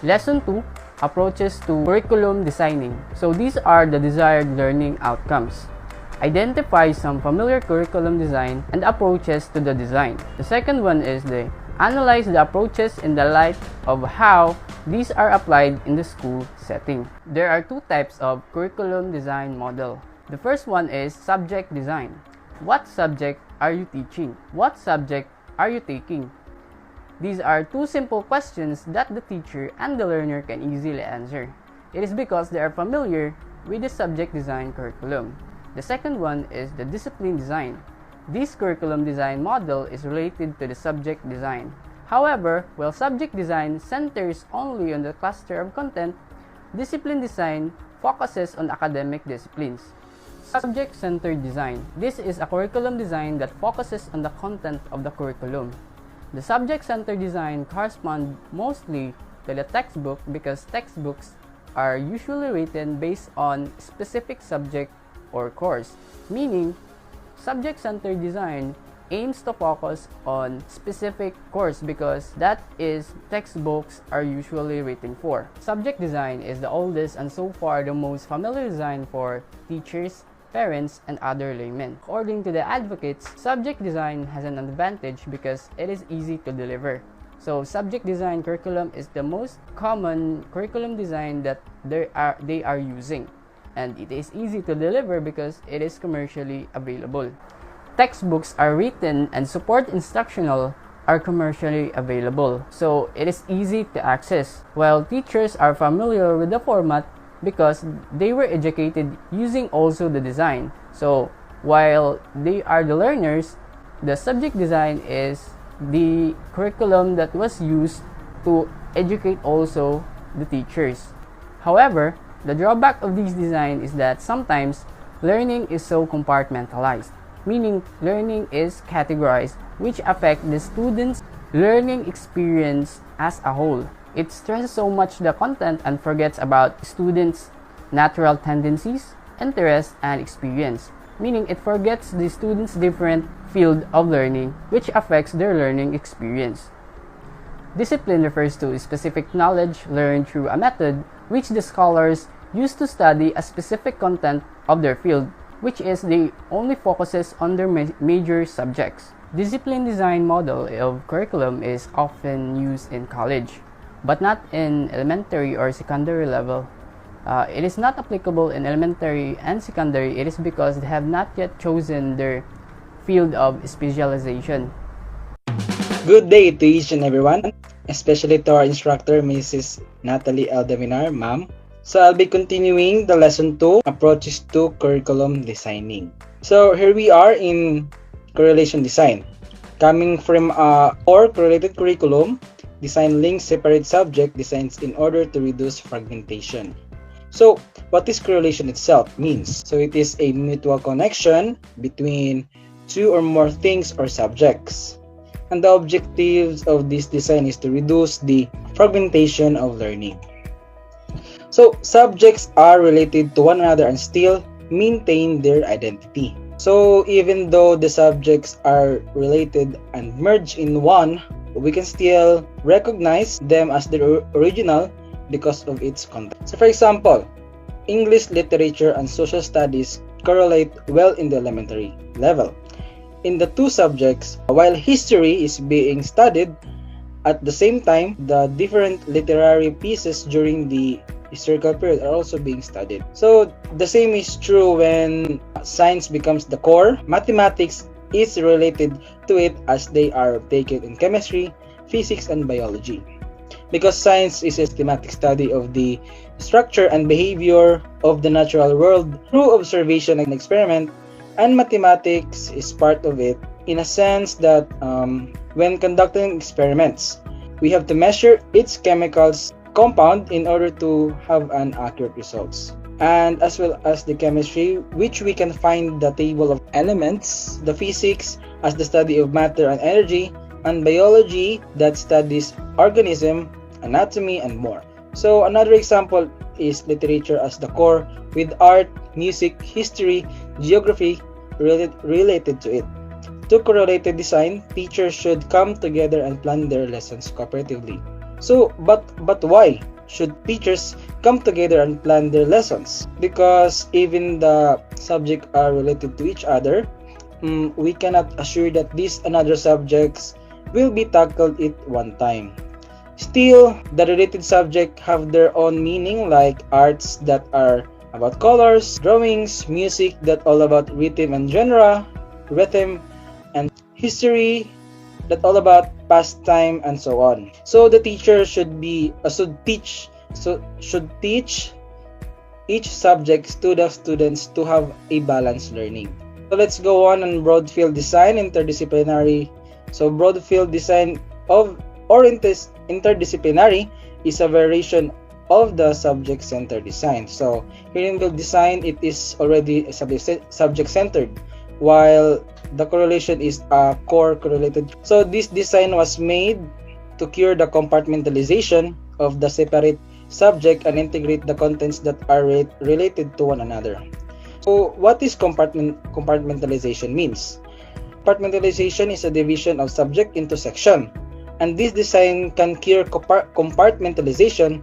Lesson 2, approaches to curriculum designing. So these are the desired learning outcomes. Identify some familiar curriculum design and approaches to the design. The second one is the analyze the approaches in the light of how these are applied in the school setting. There are two types of curriculum design model. The first one is subject design. What subject are you teaching? What subject are you taking? These are two simple questions that the teacher and the learner can easily answer. It is because they are familiar with the subject design curriculum. The second one is the discipline design. This curriculum design model is related to the subject design. However, while subject design centers only on the cluster of content, discipline design focuses on academic disciplines. Subject-centered design. This is a curriculum design that focuses on the content of the curriculum. The subject-centered design corresponds mostly to the textbook because textbooks are usually written based on specific subject or course, meaning subject-centered design aims to focus on specific course because that is textbooks are usually written for. Subject design is the oldest and so far the most familiar design for teachers, parents, and other laymen. According to the advocates, subject design has an advantage because it is easy to deliver. So subject design curriculum is the most common curriculum design that they are using. And it is easy to deliver because it is commercially available. Textbooks are written and support instructional are commercially available, so it is easy to access, while teachers are familiar with the format because they were educated using also the design. So while they are the learners, the subject design is the curriculum that was used to educate also the teachers. However, the drawback of this design is that sometimes learning is so compartmentalized, meaning learning is categorized, which affect the students' learning experience as a whole. It stresses so much the content and forgets about students' natural tendencies, interests, and experience, meaning it forgets the students' different field of learning, which affects their learning experience. Discipline refers to specific knowledge learned through a method which the scholars use to study a specific content of their field, which is the only focuses on their major subjects. Discipline design model of curriculum is often used in college, but not in elementary or secondary level. It is not applicable in elementary and secondary. It is because they have not yet chosen their field of specialization. Good day to each and everyone, especially to our instructor, Mrs. Natalie Aldaminar, ma'am. So I'll be continuing the lesson 2, approaches to curriculum designing. So here we are in correlation design. Coming from or correlated curriculum, design links separate subject designs in order to reduce fragmentation. So what this correlation itself means? So it is a mutual connection between two or more things or subjects. And the objectives of this design is to reduce the fragmentation of learning. So subjects are related to one another and still maintain their identity. So even though the subjects are related and merged in one, we can still recognize them as the original because of its content. So for example, English literature and social studies correlate well in the elementary level. In the two subjects, while history is being studied, at the same time, the different literary pieces during the historical period are also being studied. So the same is true when science becomes the core. Mathematics is related to it as they are taken in chemistry, physics, and biology. Because science is a systematic study of the structure and behavior of the natural world through observation and experiment, and mathematics is part of it in a sense that when conducting experiments, we have to measure its chemicals compound in order to have an accurate results, and as well as the chemistry, which we can find the table of elements, the physics as the study of matter and energy, and biology that studies organism, anatomy, and more. So another example is literature as the core, with art, music, history, geography related to it. To correlated design, teachers should come together and plan their lessons cooperatively. So, but why should teachers come together and plan their lessons? Because even the subjects are related to each other, we cannot assure that these and other subjects will be tackled at one time. Still, the related subjects have their own meaning, like arts that are about colors, drawings, music that all about rhythm and genre, rhythm and history that all about pastime and so on. So the teacher should teach each subject to the students to have a balanced learning. So let's go on broad field design, interdisciplinary. So broad field design or interdisciplinary is a variation of the subject-centered design. So here in field design, it is already subject-centered, while the correlation is core correlated. So this design was made to cure the compartmentalization of the separate subject and integrate the contents that are related to one another. So what is compartmentalization means? Compartmentalization is a division of subject into section, and this design can cure compartmentalization,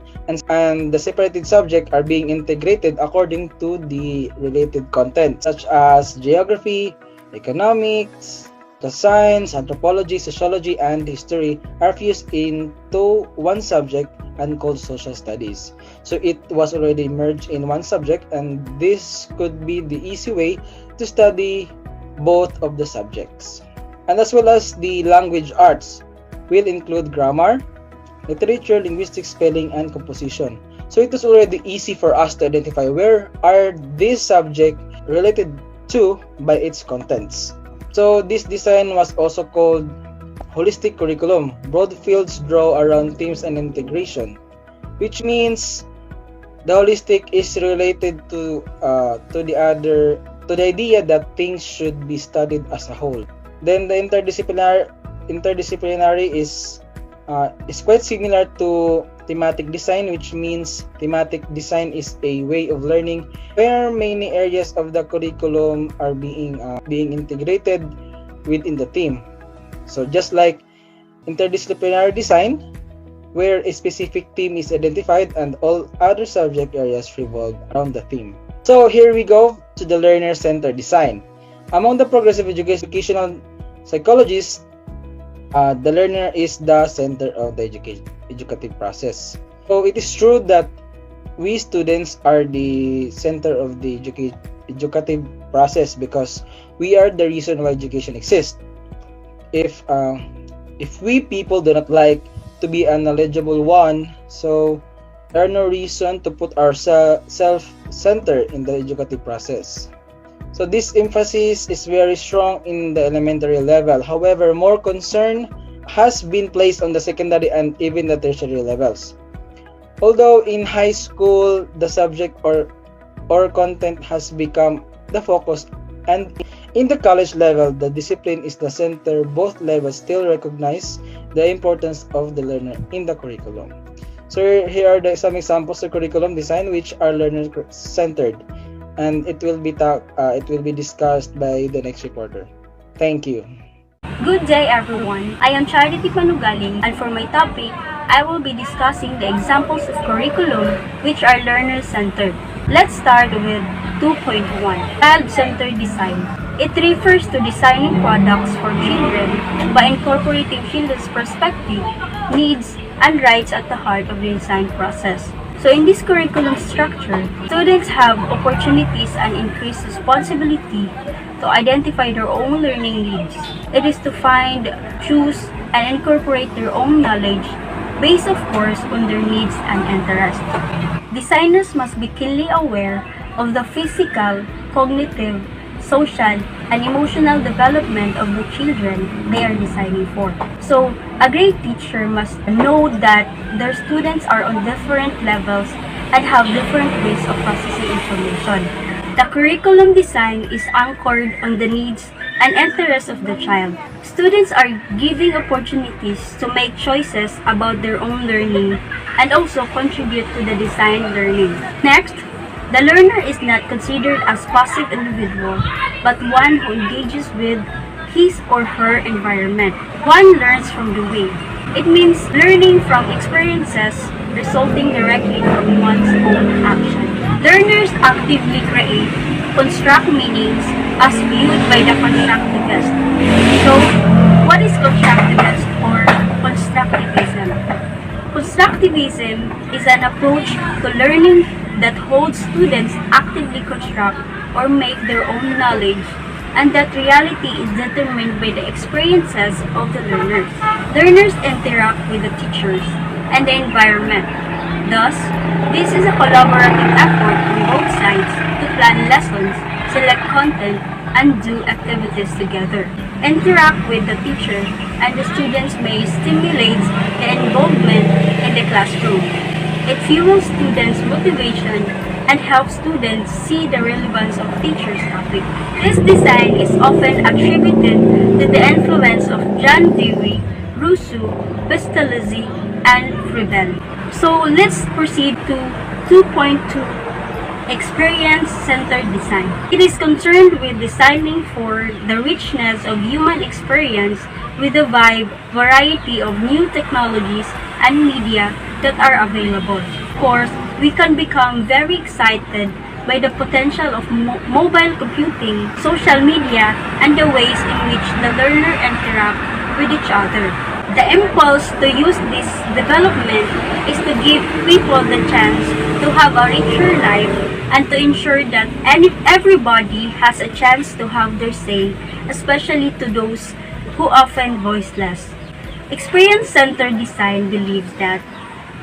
and the separated subject are being integrated according to the related content, such as geography, economics, the science, anthropology, sociology, and history are fused into one subject and called social studies. So it was already merged in one subject, and this could be the easy way to study both of the subjects. And as well as the language arts will include grammar, literature, linguistics, spelling, and composition. So it is already easy for us to identify where are these subjects related to by its contents. So this design was also called holistic curriculum. Broad fields draw around themes and integration, which means the holistic is related to the idea that things should be studied as a whole. Then the interdisciplinary is quite similar to thematic design, which means thematic design is a way of learning where many areas of the curriculum are being integrated within the theme. So just like interdisciplinary design, where a specific theme is identified and all other subject areas revolve around the theme. So here we go to the learner-centered design. Among the progressive educational psychologists, the learner is the center of the educative process. So it is true that we students are the center of the educative process because we are the reason why education exists. If we people do not like to be a knowledgeable one, so there are no reason to put ourselves center in the educative process. So this emphasis is very strong in the elementary level. However, more concern has been placed on the secondary and even the tertiary levels. Although in high school, the subject or content has become the focus, and in the college level, the discipline is the center, both levels still recognize the importance of the learner in the curriculum. So here are some examples of curriculum design which are learner-centered, and it will be discussed by the next reporter. Thank you. Good day everyone. I am Chariety Panugaling, and for my topic, I will be discussing the examples of curriculum which are learner-centered. Let's start with 2.1, Child-Centered Design. It refers to designing products for children by incorporating children's perspective, needs, and rights at the heart of the design process. So in this curriculum structure, students have opportunities and increased responsibility to identify their own learning needs. It is to find, choose, and incorporate their own knowledge based of course on their needs and interests. Designers must be keenly aware of the physical, cognitive, social, and emotional development of the children they are designing for. So, a great teacher must know that their students are on different levels and have different ways of processing information. The curriculum design is anchored on the needs and interests of the child. Students are given opportunities to make choices about their own learning and also contribute to the design learning. Next, the learner is not considered as passive individual, but one who engages with his or her environment. One learns from doing. It means learning from experiences resulting directly from one's own action. Learners actively create, construct meanings as viewed by the constructivist. So, what is constructivist or constructivism? Constructivism is an approach to learning that holds students actively construct or make their own knowledge, and that reality is determined by the experiences of the learners. Learners interact with the teachers and the environment. Thus, this is a collaborative effort on both sides to plan lessons, select content, and do activities together. Interact with the teacher, and the students may stimulate the involvement in the classroom. It fuels students' motivation and helps students see the relevance of teacher's topic. This design is often attributed to the influence of John Dewey, Rousseau, Pestalozzi, and Friedel. So let's proceed to 2.2, Experience-Centered Design. It is concerned with designing for the richness of human experience with a wide variety of new technologies and media that are available. Of course, we can become very excited by the potential of mobile computing, social media, and the ways in which the learner interact with each other. The impulse to use this development is to give people the chance to have a richer life and to ensure that everybody has a chance to have their say, especially to those who often voiceless. Experience-centered design believes that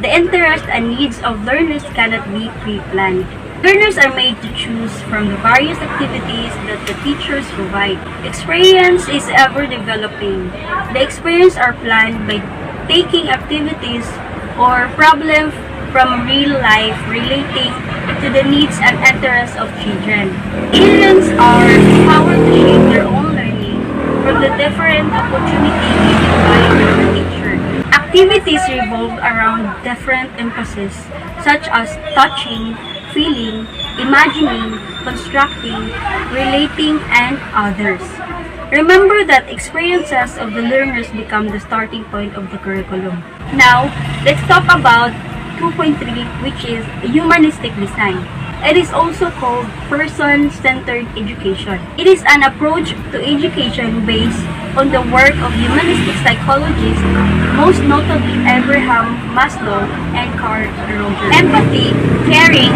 the interests and needs of learners cannot be pre-planned. Learners are made to choose from the various activities that the teachers provide. Experience is ever developing. The experiences are planned by taking activities or problems from real life relating to the needs and interests of children. Children are empowered to shape their own learning from the different opportunities given by the teacher. Activities revolve around different emphases such as touching, feeling, imagining, constructing, relating, and others. Remember that experiences of the learners become the starting point of the curriculum. Now, let's talk about 2.3, which is humanistic design. It is also called person-centered education. It is an approach to education based on the work of humanistic psychologists, most notably Abraham Maslow and Carl Rogers. Empathy, caring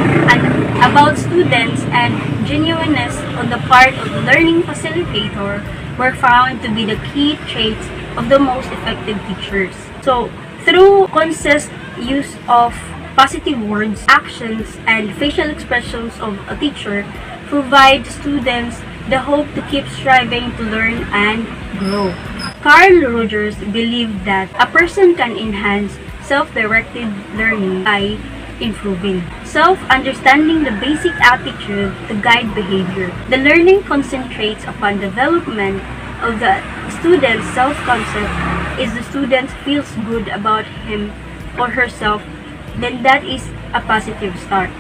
about students, and genuineness on the part of the learning facilitator were found to be the key traits of the most effective teachers. So, through conscious use of positive words, actions, and facial expressions of a teacher, provide students the hope to keep striving to learn and grow. Carl Rogers believed that a person can enhance self-directed learning by improving self-understanding, the basic attitude to guide behavior. The learning concentrates upon development of the student's self-concept. If the student feels good about him or herself, then that is a positive start.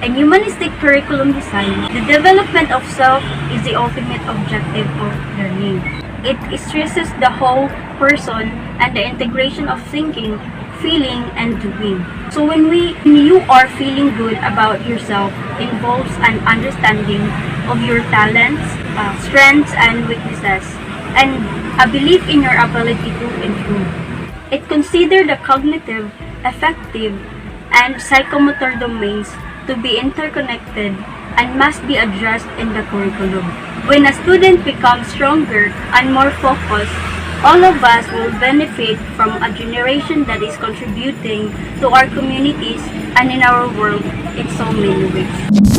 In humanistic curriculum design, the development of self is the ultimate objective of learning. It stresses the whole person and the integration of thinking, feeling, and doing. So when you are feeling good about yourself, involves an understanding of your talents, strengths, and weaknesses, and a belief in your ability to improve. It considers the cognitive, affective, and psychomotor domains to be interconnected and must be addressed in the curriculum. When a student becomes stronger and more focused, all of us will benefit from a generation that is contributing to our communities and in our world in so many ways.